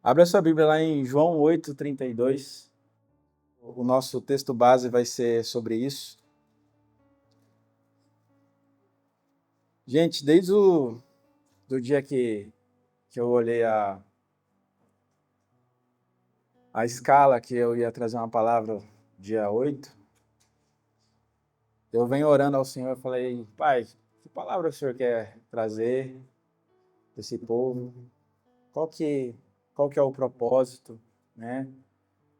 Abra sua Bíblia lá em João 8:32. O nosso texto base vai ser sobre isso. Gente, desde do dia que eu olhei a escala que eu ia trazer uma palavra dia 8, eu venho orando ao Senhor. Eu falei: Pai, que palavra o Senhor quer trazer para esse povo? Qual que é o propósito, né?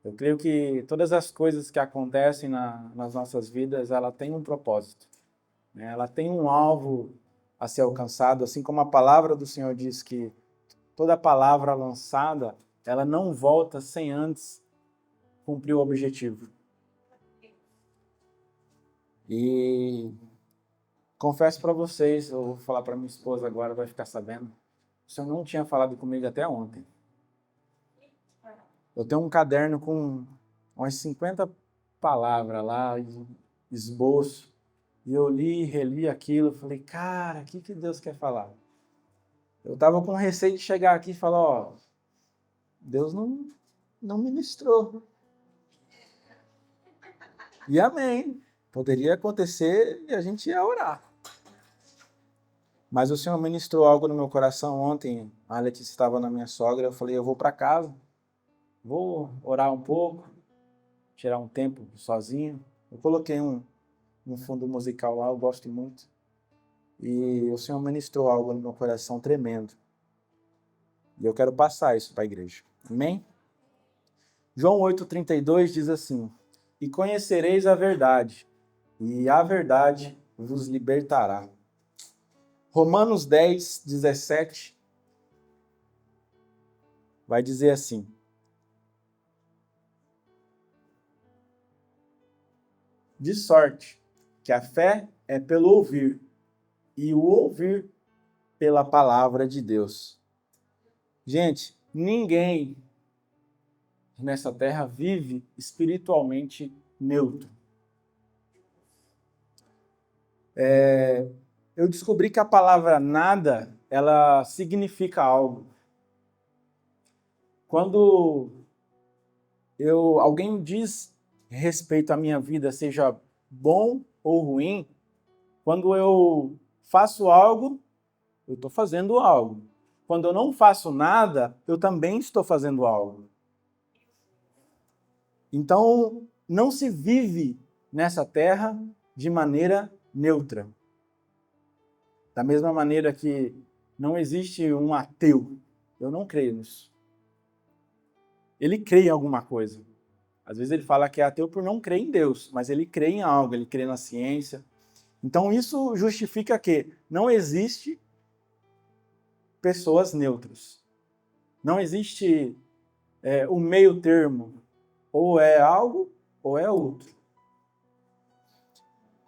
Eu creio que todas as coisas que acontecem nas nossas vidas, ela tem um propósito, né? Ela tem um alvo a ser alcançado, assim como a palavra do Senhor diz que toda palavra lançada, ela não volta sem antes cumprir o objetivo. E confesso para vocês, eu vou falar para minha esposa agora, vai ficar sabendo, o Senhor não tinha falado comigo até ontem. Eu tenho um caderno com umas 50 palavras lá, esboço, e eu li e reli aquilo, falei: cara, o que Deus quer falar? Eu estava com receio de chegar aqui e falar: ó, Deus não ministrou. E amém. Poderia acontecer e a gente ia orar. Mas o Senhor ministrou algo no meu coração ontem. A Letícia estava na minha sogra. Eu falei: eu vou para casa, vou orar um pouco, tirar um tempo sozinho. Eu coloquei um fundo musical lá, eu gosto muito. E o Senhor ministrou algo no meu coração tremendo. E eu quero passar isso para a igreja. Amém? João 8:32 diz assim: e conhecereis a verdade, e a verdade vos libertará. Romanos 10:17 vai dizer assim: de sorte que a fé é pelo ouvir, e o ouvir pela palavra de Deus. Gente, ninguém nessa terra vive espiritualmente neutro. Eu descobri que a palavra nada, ela significa algo. Quando alguém diz respeito à minha vida, seja bom ou ruim, quando eu faço algo, eu estou fazendo algo. Quando eu não faço nada, eu também estou fazendo algo. Então, não se vive nessa terra de maneira neutra. Da mesma maneira que não existe um ateu. Eu não creio nisso. Ele crê em alguma coisa. Às vezes ele fala que é ateu por não crer em Deus, mas ele crê em algo, ele crê na ciência. Então isso justifica que não existe pessoas neutras. Não existe o meio termo. Ou é algo ou é outro.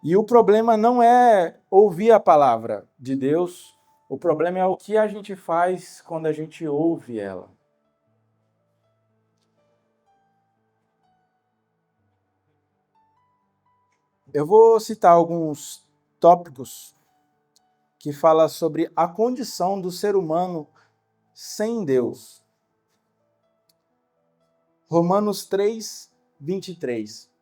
E o problema não é ouvir a palavra de Deus, o problema é o que a gente faz quando a gente ouve ela. Eu vou citar alguns tópicos que falam sobre a condição do ser humano sem Deus. Romanos 3:23.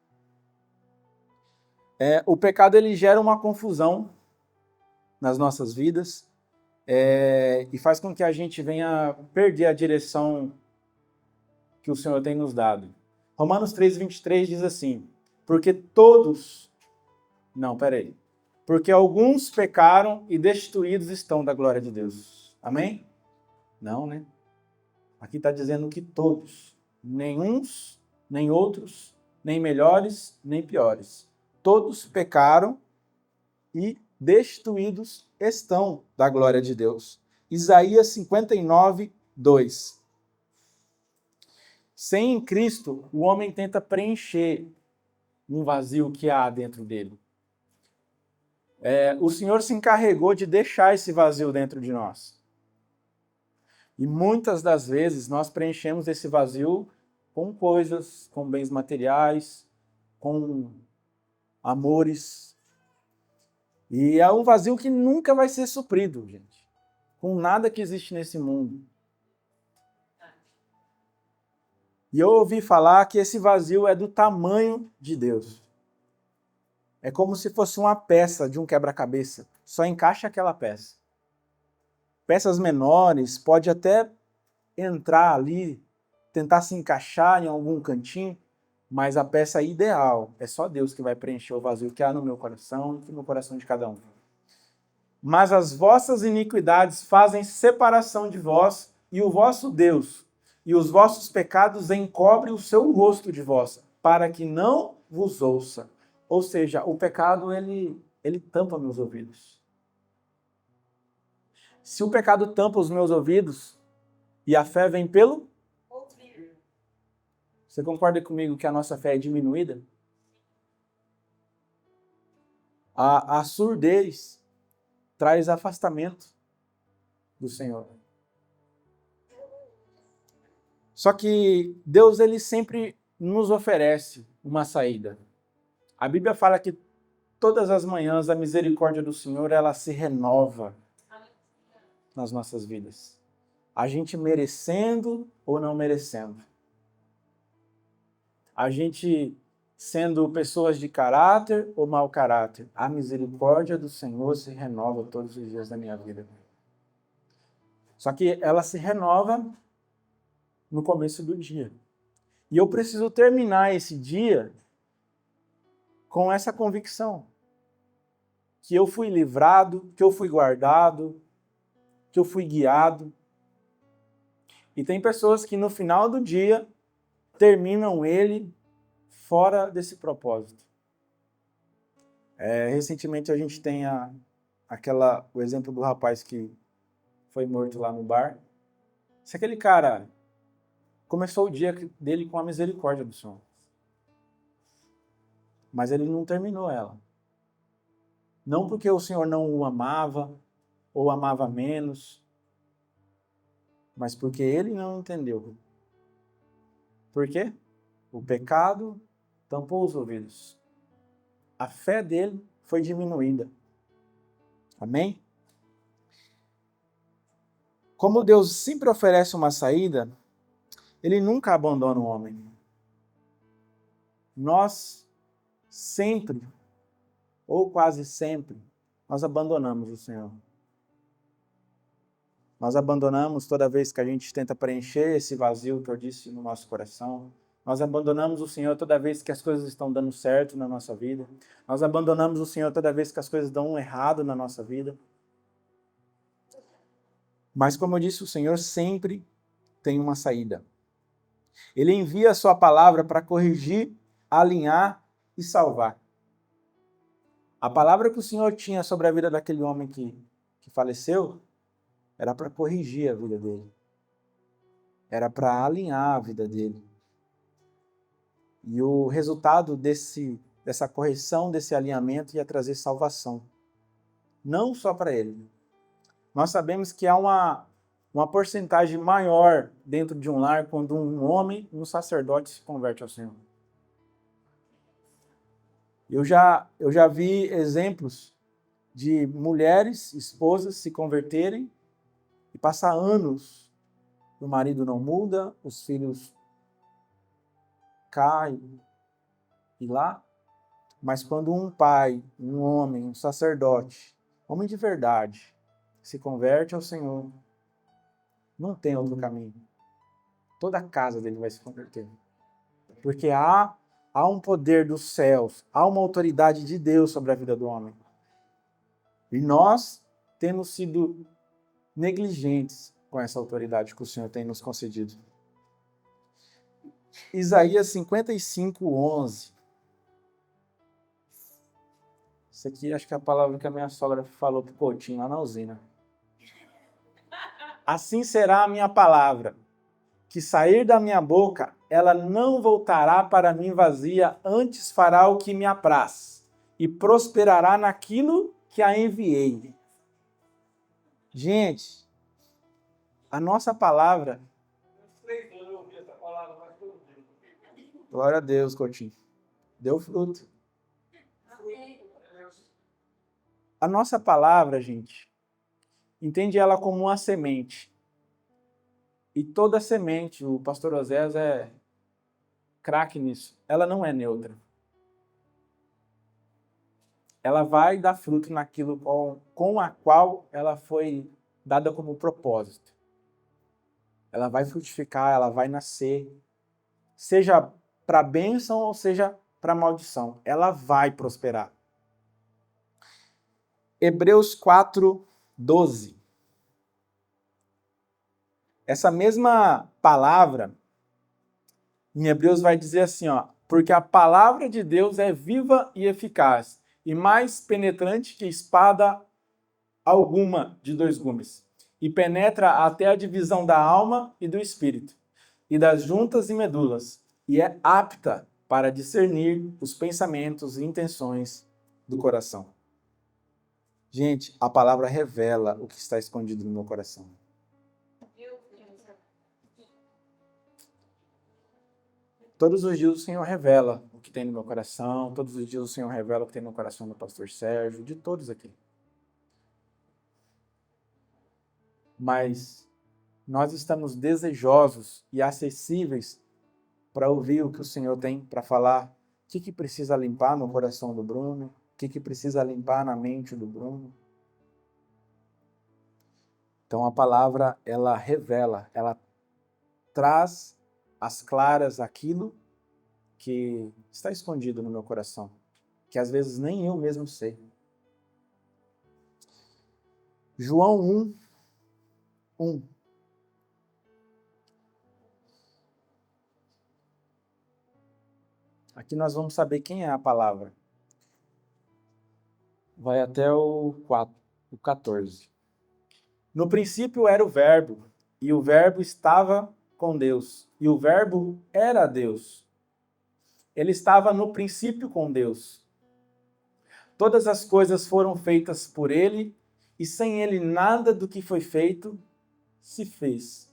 O pecado ele gera uma confusão nas nossas vidas e faz com que a gente venha perder a direção que o Senhor tem nos dado. Romanos 3:23 diz assim: porque alguns pecaram e destituídos estão da glória de Deus. Amém? Não, né? Aqui está dizendo que todos, nem uns, nem outros, nem melhores, nem piores. Todos pecaram e destituídos estão da glória de Deus. Isaías 59:2. Sem Cristo, o homem tenta preencher um vazio que há dentro dele. O Senhor se encarregou de deixar esse vazio dentro de nós. E muitas das vezes nós preenchemos esse vazio com coisas, com bens materiais, com amores. E é um vazio que nunca vai ser suprido, gente. Com nada que existe nesse mundo. E eu ouvi falar que esse vazio é do tamanho de Deus. É como se fosse uma peça de um quebra-cabeça. Só encaixa aquela peça. Peças menores pode até entrar ali, tentar se encaixar em algum cantinho, mas a peça ideal é só Deus que vai preencher o vazio que há no meu coração e no coração de cada um. Mas as vossas iniquidades fazem separação de vós e o vosso Deus, e os vossos pecados encobrem o seu rosto de vós, para que não vos ouça. Ou seja, o pecado, ele tampa meus ouvidos. Se o pecado tampa os meus ouvidos e a fé vem pelo ouvir, você concorda comigo que a nossa fé é diminuída? A surdez traz afastamento do Senhor. Só que Deus, ele sempre nos oferece uma saída. A Bíblia fala que todas as manhãs a misericórdia do Senhor, ela se renova nas nossas vidas. A gente merecendo ou não merecendo. A gente sendo pessoas de caráter ou mau caráter. A misericórdia do Senhor se renova todos os dias da minha vida. Só que ela se renova no começo do dia. E eu preciso terminar esse dia com essa convicção. Que eu fui livrado, que eu fui guardado, que eu fui guiado. E tem pessoas que no final do dia terminam ele fora desse propósito. Recentemente a gente tem o exemplo do rapaz que foi morto lá no bar. Se aquele cara começou o dia dele com a misericórdia do Senhor, mas ele não terminou ela. Não porque o Senhor não o amava ou amava menos, mas porque ele não entendeu. Por quê? O pecado tampou os ouvidos. A fé dele foi diminuída. Amém? Como Deus sempre oferece uma saída, ele nunca abandona o homem. Nós sempre, ou quase sempre, nós abandonamos o Senhor. Nós abandonamos toda vez que a gente tenta preencher esse vazio que eu disse no nosso coração. Nós abandonamos o Senhor toda vez que as coisas estão dando certo na nossa vida. Nós abandonamos o Senhor toda vez que as coisas dão errado na nossa vida. Mas como eu disse, o Senhor sempre tem uma saída. Ele envia a sua palavra para corrigir, alinhar e salvar. A palavra que o Senhor tinha sobre a vida daquele homem que faleceu era para corrigir a vida dele. Era para alinhar a vida dele. E o resultado dessa correção, desse alinhamento, ia trazer salvação. Não só para ele. Nós sabemos que há uma porcentagem maior dentro de um lar quando um homem, um sacerdote, se converte ao Senhor. Eu já vi exemplos de mulheres, esposas, se converterem e passar anos, o marido não muda, os filhos caem e lá. Mas quando um pai, um homem, um sacerdote, homem de verdade, se converte ao Senhor, não tem outro caminho. Toda a casa dele vai se converter. Porque há um poder dos céus, há uma autoridade de Deus sobre a vida do homem. E nós temos sido negligentes com essa autoridade que o Senhor tem nos concedido. Isaías 55:11. Isso aqui acho que é a palavra que a minha sogra falou pro Coutinho lá na usina. Assim será a minha palavra, que sair da minha boca, ela não voltará para mim vazia, antes fará o que me apraz, e prosperará naquilo que a enviei. Gente, a nossa palavra... Glória a Deus, Coutinho. Deu fruto. A nossa palavra, gente, entende ela como uma semente. E toda semente, o pastor Oséias craque nisso, ela não é neutra. Ela vai dar fruto naquilo com a qual ela foi dada como propósito. Ela vai frutificar, ela vai nascer, seja para bênção ou seja para maldição. Ela vai prosperar. Hebreus 4:12. Essa mesma palavra em Hebreus vai dizer assim, ó, porque a palavra de Deus é viva e eficaz, e mais penetrante que espada alguma de dois gumes, e penetra até a divisão da alma e do espírito, e das juntas e medulas, e é apta para discernir os pensamentos e intenções do coração. Gente, a palavra revela o que está escondido no meu coração. Todos os dias o Senhor revela o que tem no meu coração, todos os dias o Senhor revela o que tem no coração do pastor Sérgio, de todos aqui. Mas nós estamos desejosos e acessíveis para ouvir o que o Senhor tem para falar. O que precisa limpar no coração do Bruno? O que precisa limpar na mente do Bruno? Então a palavra, ela revela, ela traz às claras aquilo que está escondido no meu coração, que às vezes nem eu mesmo sei. João 1:1. Aqui nós vamos saber quem é a palavra. Vai até o 14. No princípio era o Verbo, e o Verbo estava com Deus, e o Verbo era Deus. Ele estava no princípio com Deus. Todas as coisas foram feitas por ele, e sem ele nada do que foi feito se fez.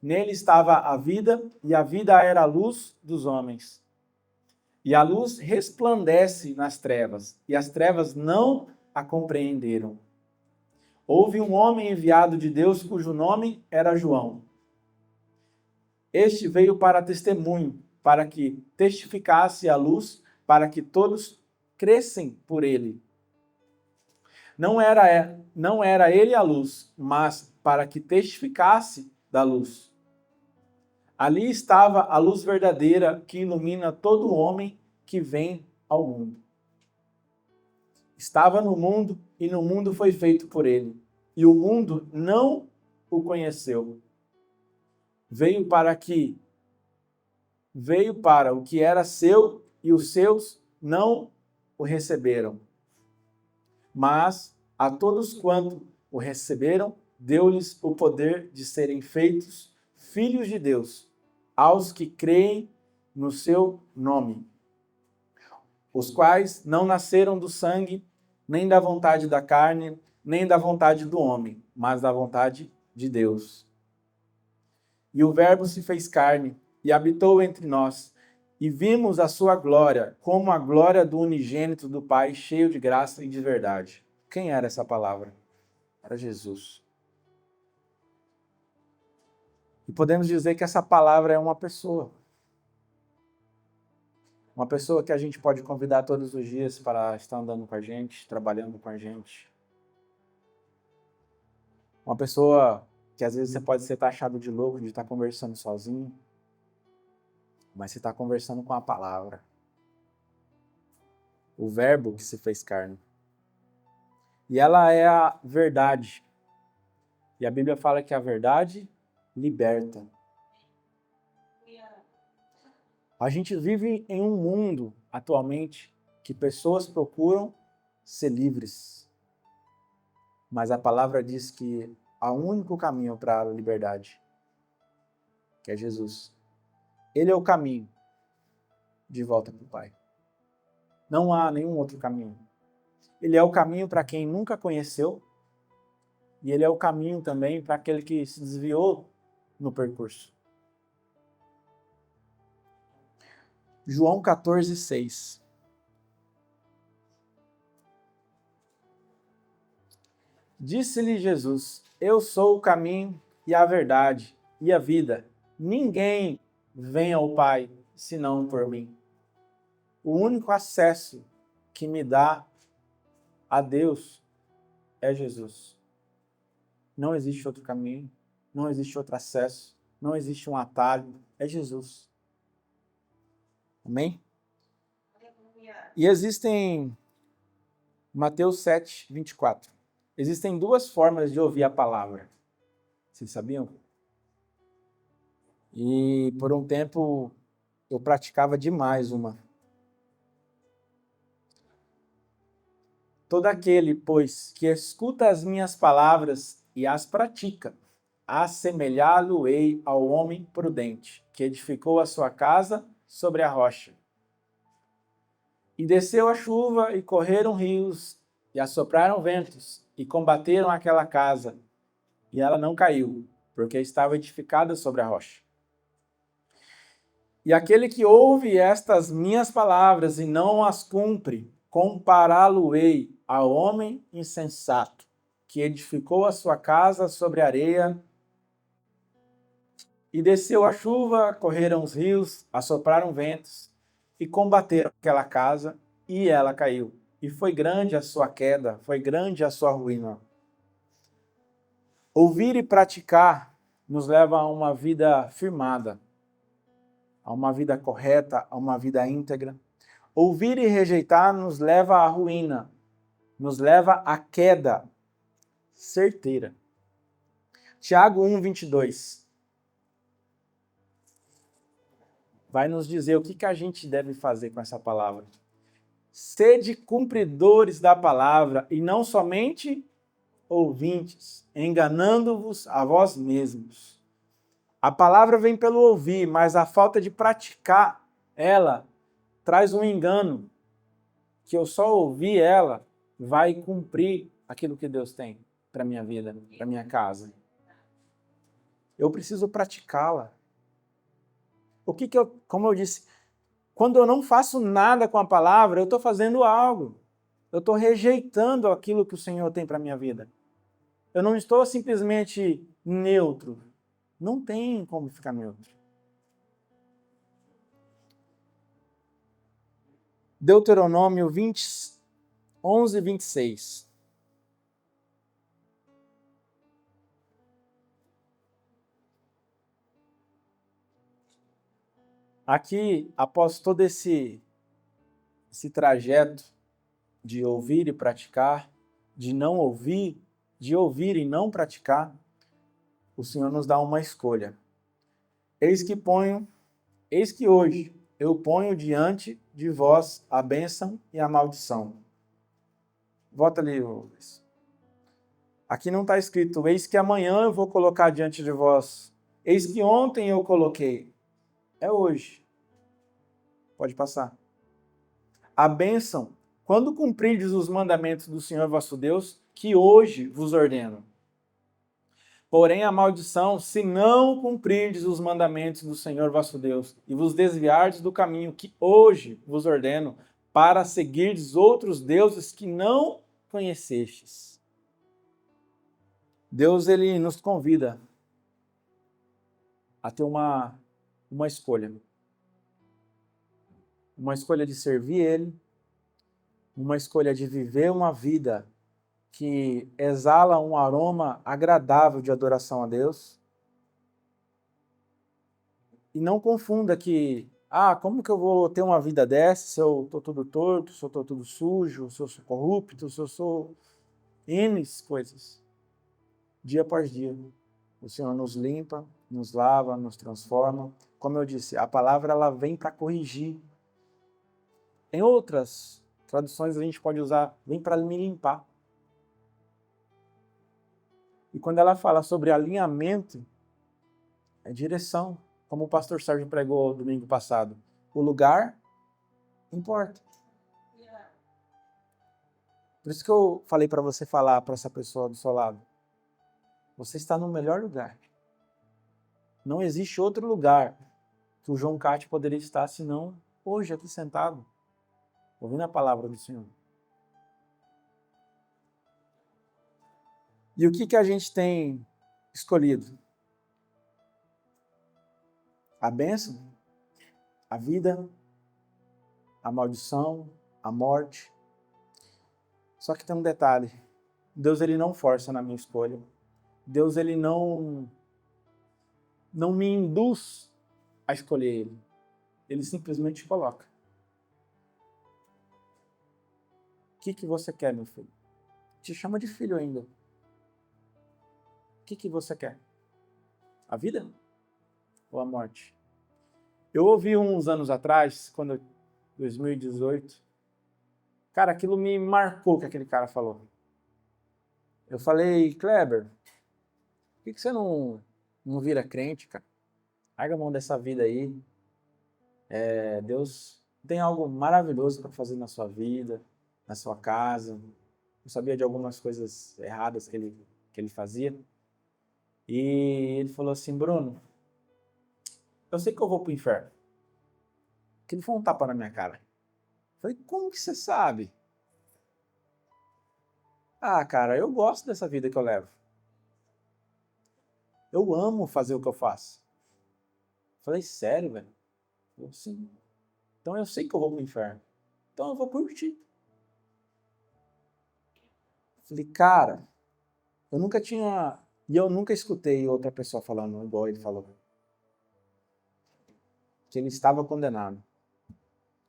Nele estava a vida, e a vida era a luz dos homens. E a luz resplandece nas trevas, e as trevas não a compreenderam. Houve um homem enviado de Deus, cujo nome era João. Este veio para testemunho, para que testificasse a luz, para que todos crescem por ele. Não era ele a luz, mas para que testificasse da luz. Ali estava a luz verdadeira que ilumina todo homem que vem ao mundo. Estava no mundo e no mundo foi feito por ele. E o mundo não o conheceu. Veio para o que era seu e os seus não o receberam. Mas a todos quanto o receberam, deu-lhes o poder de serem feitos filhos de Deus, aos que creem no seu nome, os quais não nasceram do sangue, nem da vontade da carne, nem da vontade do homem, mas da vontade de Deus. E o Verbo se fez carne e habitou entre nós, e vimos a sua glória, como a glória do unigênito do Pai, cheio de graça e de verdade. Quem era essa palavra? Era Jesus. E podemos dizer que essa palavra é uma pessoa. Uma pessoa que a gente pode convidar todos os dias para estar andando com a gente, trabalhando com a gente. Uma pessoa que às vezes você pode ser taxado de louco, de estar conversando sozinho, mas você está conversando com a palavra. O Verbo que se fez carne. E ela é a verdade. E a Bíblia fala que a verdade liberta. A gente vive em um mundo, atualmente, que pessoas procuram ser livres. Mas a palavra diz que há um único caminho para a liberdade, que é Jesus. Ele é o caminho de volta para o Pai. Não há nenhum outro caminho. Ele é o caminho para quem nunca conheceu, e ele é o caminho também para aquele que se desviou no percurso. João 14:6. Disse-lhe Jesus: Eu sou o caminho e a verdade e a vida. Ninguém vem ao Pai senão por mim. O único acesso que me dá a Deus é Jesus. Não existe outro caminho, não existe outro acesso, não existe um atalho, é Jesus. Amém? E existem, Mateus 7, 24, existem duas formas de ouvir a palavra. Vocês sabiam? E por um tempo eu praticava demais uma. Todo aquele, pois, que escuta as minhas palavras e as pratica, assemelhá-lo-ei ao homem prudente, que edificou a sua casa sobre a rocha. E desceu a chuva, e correram rios, e assopraram ventos, e combateram aquela casa, e ela não caiu, porque estava edificada sobre a rocha. E aquele que ouve estas minhas palavras e não as cumpre, compará-lo-ei ao homem insensato, que edificou a sua casa sobre a areia, e desceu a chuva, correram os rios, assopraram ventos, e combateram aquela casa, e ela caiu. E foi grande a sua queda, foi grande a sua ruína. Ouvir e praticar nos leva a uma vida firmada, a uma vida correta, a uma vida íntegra. Ouvir e rejeitar nos leva à ruína, nos leva à queda certeira. Tiago 1, 22. Vai nos dizer o que a gente deve fazer com essa palavra. Sede cumpridores da palavra e não somente ouvintes, enganando-vos a vós mesmos. A palavra vem pelo ouvir, mas a falta de praticar ela traz um engano, que eu só ouvir ela vai cumprir aquilo que Deus tem para minha vida, para minha casa. Eu preciso praticá-la. Como eu disse, quando eu não faço nada com a palavra, eu estou fazendo algo. Eu estou rejeitando aquilo que o Senhor tem para minha vida. Eu não estou simplesmente neutro. Não tem como ficar neutro. Deuteronômio 11, 26. Aqui, após todo esse trajeto de ouvir e praticar, de não ouvir, de ouvir e não praticar, o Senhor nos dá uma escolha. Eis que hoje eu ponho diante de vós a bênção e a maldição. Volta ali, Luiz. Aqui não está escrito, eis que amanhã eu vou colocar diante de vós. Eis que ontem eu coloquei. É hoje. Pode passar. A bênção, quando cumprirdes os mandamentos do Senhor vosso Deus, que hoje vos ordeno. Porém, a maldição, se não cumprirdes os mandamentos do Senhor vosso Deus, e vos desviardes do caminho que hoje vos ordeno, para seguirdes outros deuses que não conhecestes. Deus, ele nos convida a ter uma escolha. Uma escolha de servir Ele, uma escolha de viver uma vida que exala um aroma agradável de adoração a Deus. E não confunda que, como que eu vou ter uma vida dessa se eu estou todo torto, se eu estou tudo sujo, se eu sou corrupto, se eu sou N coisas. Dia após dia, o Senhor nos limpa, nos lava, nos transforma. Como eu disse, a palavra ela vem para corrigir. Em outras traduções a gente pode usar, vem para me limpar. E quando ela fala sobre alinhamento, é direção. Como o pastor Sérgio pregou domingo passado. O lugar importa. Por isso que eu falei para você falar para essa pessoa do seu lado. Você está no melhor lugar. Não existe outro lugar que o João Cate poderia estar, senão hoje aqui sentado, ouvindo a palavra do Senhor. E o que a gente tem escolhido? A bênção a vida, a maldição, a morte. Só que tem um detalhe. Deus, ele não força na minha escolha. Deus, ele não me induz a escolher ele. Ele simplesmente coloca. O que você quer, meu filho? Te chama de filho ainda. O que você quer? A vida ou a morte? Eu ouvi uns anos atrás, quando 2018, cara, aquilo me marcou o que aquele cara falou. Eu falei, Kleber, por que você não vira crente, cara? Larga a mão dessa vida aí. Deus tem algo maravilhoso para fazer na sua vida, na sua casa. Eu sabia de algumas coisas erradas que ele fazia. E ele falou assim, Bruno, eu sei que eu vou pro inferno. Que ele foi um tapa na minha cara. Eu falei, como que você sabe? Ah, cara, eu gosto dessa vida que eu levo. Eu amo fazer o que eu faço. Eu falei, sério, velho? Eu falei, sim. Então eu sei que eu vou pro inferno. Então eu vou curtir. Eu falei, cara, eu nunca tinha... E eu nunca escutei outra pessoa falando igual ele falou. Que ele estava condenado.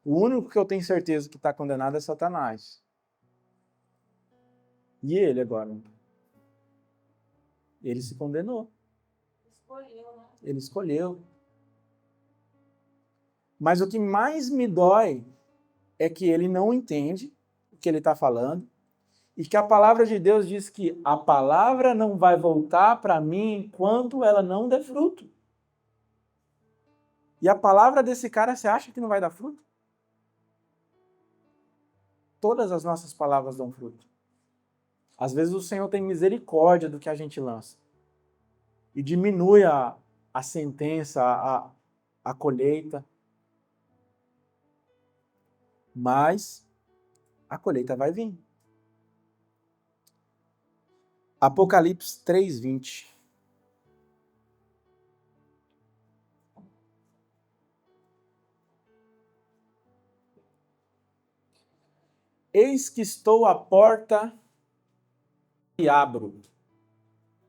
O único que eu tenho certeza que está condenado é Satanás. E ele agora? Ele se condenou. Escolheu, né? Ele escolheu. Mas o que mais me dói é que ele não entende o que ele está falando e que a palavra de Deus diz que a palavra não vai voltar para mim enquanto ela não der fruto. E a palavra desse cara, você acha que não vai dar fruto? Todas as nossas palavras dão fruto. Às vezes o Senhor tem misericórdia do que a gente lança e diminui a sentença, a colheita. Mas a colheita vai vir. Apocalipse 3:20. Eis que estou à porta e abro.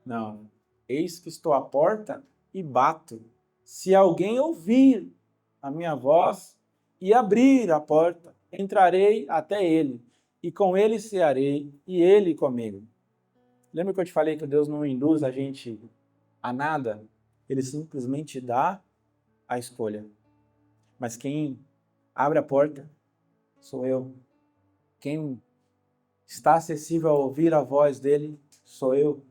Não. Eis que estou à porta e bato. Se alguém ouvir a minha voz e abrir a porta, entrarei até ele, e com ele cearei, e ele comigo. Lembra que eu te falei que Deus não induz a gente a nada? Ele simplesmente dá a escolha. Mas quem abre a porta sou eu. Quem está acessível a ouvir a voz dele sou eu.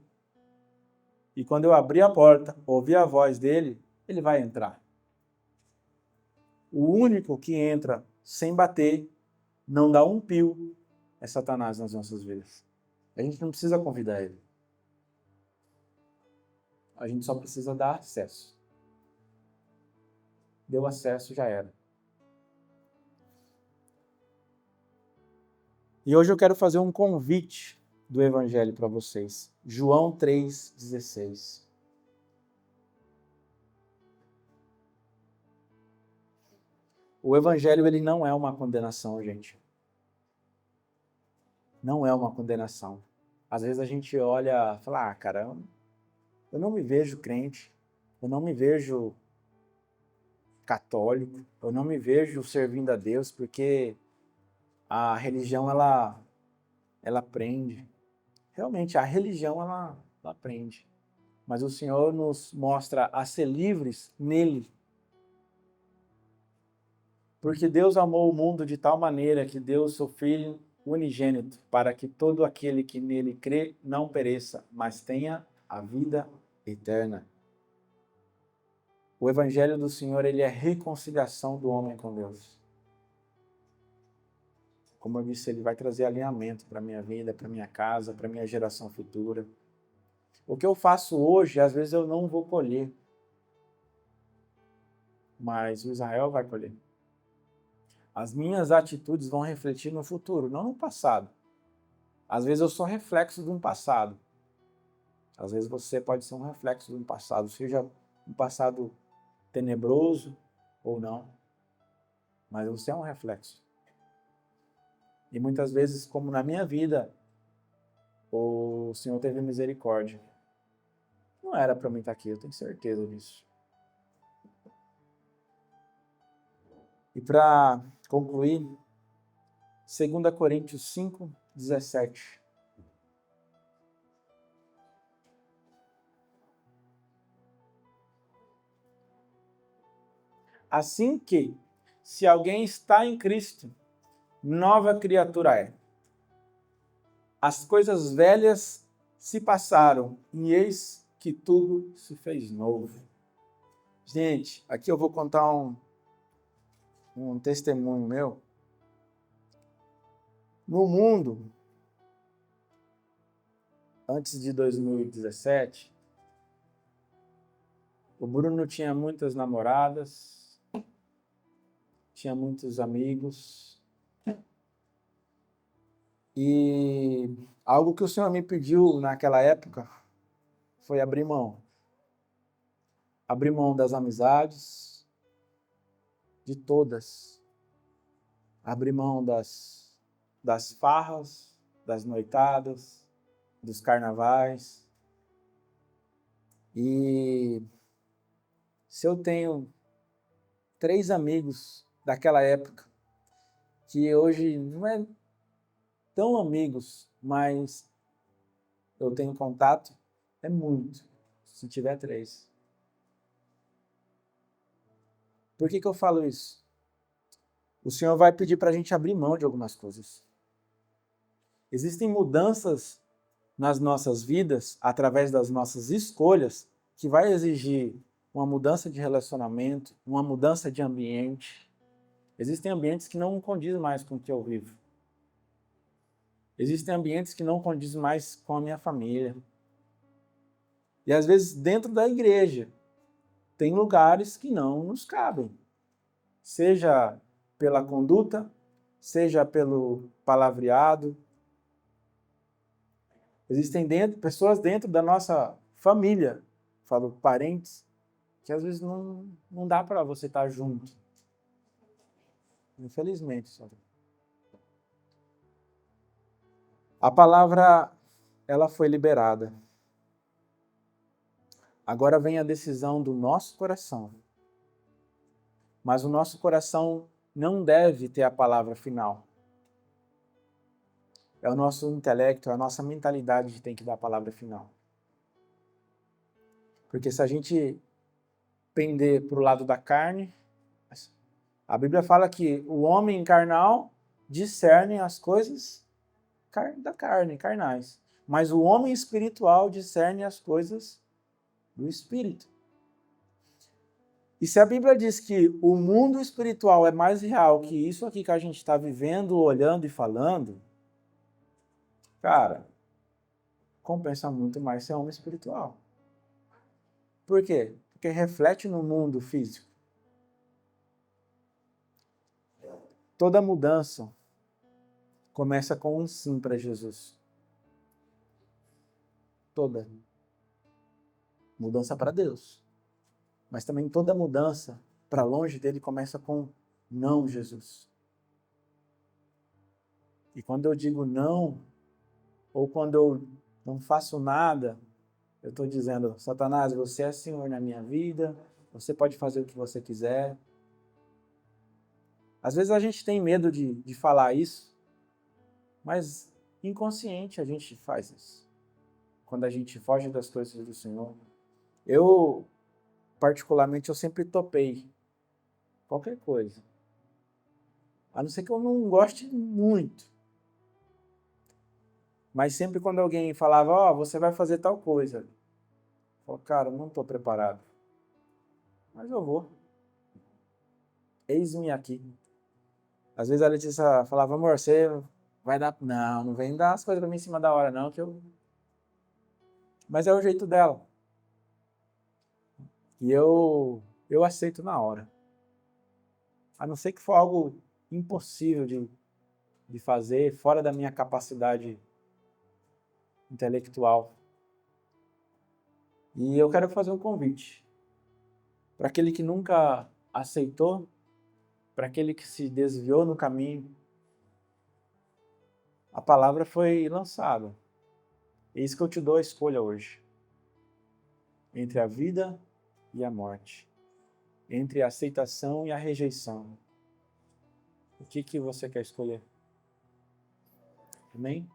E quando eu abrir a porta, ouvir a voz dele, ele vai entrar. O único que entra sem bater, não dá um pio, é Satanás nas nossas vidas. A gente não precisa convidar ele. A gente só precisa dar acesso. Deu acesso, já era. E hoje eu quero fazer um convite do Evangelho para vocês. João 3,16. O Evangelho, ele não é uma condenação, gente. Não é uma condenação. Às vezes a gente olha e fala, cara, eu não me vejo crente, eu não me vejo católico, eu não me vejo servindo a Deus, porque a religião, ela prende. Realmente, a religião, ela prende. Mas o Senhor nos mostra a ser livres nele. Porque Deus amou o mundo de tal maneira que deu o seu Filho unigênito, para que todo aquele que nele crê não pereça, mas tenha a vida eterna. O Evangelho do Senhor, ele é reconciliação do homem com Deus. Como eu disse, ele vai trazer alinhamento para a minha vida, para a minha casa, para a minha geração futura. O que eu faço hoje, às vezes eu não vou colher. Mas o Israel vai colher. As minhas atitudes vão refletir no futuro, não no passado. Às vezes eu sou reflexo de um passado. Às vezes você pode ser um reflexo de um passado, seja um passado tenebroso ou não. mas você é um reflexo. E muitas vezes, como na minha vida, o Senhor teve misericórdia. Não era para mim estar aqui, eu tenho certeza disso. E para concluir, 2 Coríntios 5, 17. Assim que, se alguém está em Cristo, nova criatura é. As coisas velhas se passaram e eis que tudo se fez novo. Gente, aqui eu vou contar um testemunho meu. No mundo, antes de 2017, o Bruno tinha muitas namoradas, tinha muitos amigos. E algo que o Senhor me pediu naquela época foi abrir mão. Abrir mão das amizades, de todas. Abrir mão das farras, das noitadas, dos carnavais. E se eu tenho 3 amigos daquela época, que hoje não é tão amigos, mas eu tenho contato, é muito, se tiver 3. Por que eu falo isso? O Senhor vai pedir para a gente abrir mão de algumas coisas. Existem mudanças nas nossas vidas, através das nossas escolhas, que vai exigir uma mudança de relacionamento, uma mudança de ambiente. Existem ambientes que não condizem mais com o que eu vivo. Existem ambientes que não condizem mais com a minha família. E às vezes dentro da igreja tem lugares que não nos cabem. Seja pela conduta, seja pelo palavreado. Existem pessoas dentro da nossa família, falo parentes, que às vezes não dá para você estar junto. Infelizmente. Sabe? A palavra, ela foi liberada. Agora vem a decisão do nosso coração. Mas o nosso coração não deve ter a palavra final. É o nosso intelecto, é a nossa mentalidade que tem que dar a palavra final. Porque se a gente pender para o lado da carne, a Bíblia fala que o homem carnal discerne as coisas da carne, carnais. Mas o homem espiritual discerne as coisas do Espírito. E se a Bíblia diz que o mundo espiritual é mais real que isso aqui que a gente está vivendo, olhando e falando, cara, compensa muito mais ser homem espiritual. Por quê? Porque reflete no mundo físico. Toda mudança começa com um sim para Jesus. Toda mudança para Deus. Mas também toda mudança para longe dele começa com não, Jesus. E quando eu digo não, ou quando eu não faço nada, eu estou dizendo, Satanás, você é Senhor na minha vida, você pode fazer o que você quiser. Às vezes a gente tem medo de falar isso, mas inconsciente a gente faz isso. Quando a gente foge das coisas do Senhor. Eu, particularmente, eu sempre topei qualquer coisa. A não ser que eu não goste muito. Mas sempre quando alguém falava, você vai fazer tal coisa. Eu falo, cara, eu não estou preparado. Mas eu vou. Eis-me aqui. Às vezes a Letícia falava, amor, você vai dar... Não vem dar as coisas pra mim em cima da hora, não, que eu... Mas é o jeito dela. E eu aceito na hora. A não ser que for algo impossível de fazer, fora da minha capacidade intelectual. E eu quero fazer um convite. Para aquele que nunca aceitou para aquele que se desviou no caminho. A palavra foi lançada. Eis que eu te dou a escolha hoje. Entre a vida e a morte. Entre a aceitação e a rejeição. O que você quer escolher? Amém?